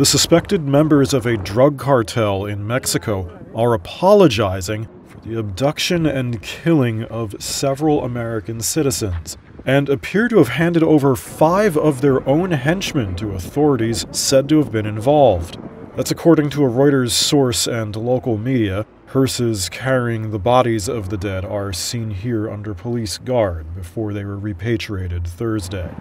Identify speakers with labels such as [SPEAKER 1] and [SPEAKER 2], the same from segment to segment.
[SPEAKER 1] The suspected members of a drug cartel in Mexico are apologizing for the abduction and killing of several American citizens, and appear to have handed over 5 of their own henchmen to authorities said to have been involved. That's according to a Reuters source and local media. Hearses carrying the bodies of the dead are seen here under police guard before they were repatriated Thursday.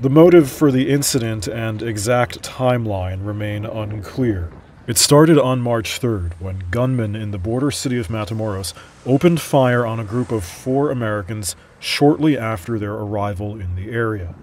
[SPEAKER 1] The motive for the incident and exact timeline remain unclear. It started on March 3rd when gunmen in the border city of Matamoros opened fire on a group of 4 Americans shortly after their arrival in the area.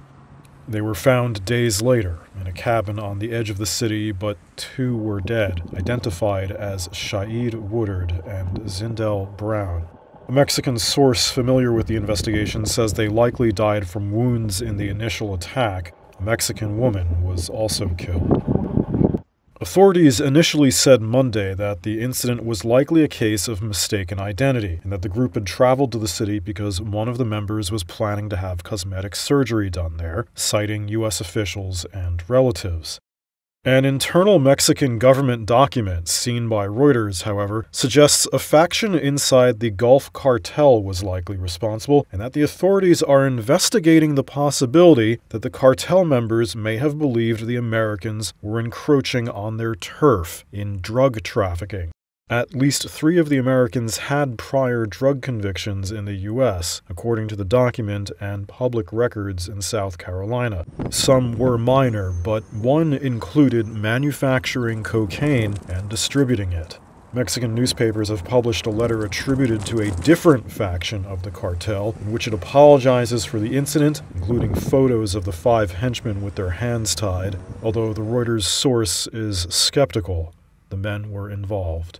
[SPEAKER 1] They were found days later in a cabin on the edge of the city, but 2 were dead, identified as Shaid Woodard and Zindel Brown. A Mexican source familiar with the investigation says they likely died from wounds in the initial attack. A Mexican woman was also killed. Authorities initially said Monday that the incident was likely a case of mistaken identity, and that the group had traveled to the city because one of the members was planning to have cosmetic surgery done there, citing U.S. officials and relatives. An internal Mexican government document seen by Reuters, however, suggests a faction inside the Gulf Cartel was likely responsible, and that the authorities are investigating the possibility that the cartel members may have believed the Americans were encroaching on their turf in drug trafficking. At least 3 of the Americans had prior drug convictions in the U.S., according to the document and public records in South Carolina. Some were minor, but one included manufacturing cocaine and distributing it. Mexican newspapers have published a letter attributed to a different faction of the cartel, in which it apologizes for the incident, including photos of the 5 henchmen with their hands tied, although the Reuters source is skeptical the men were involved.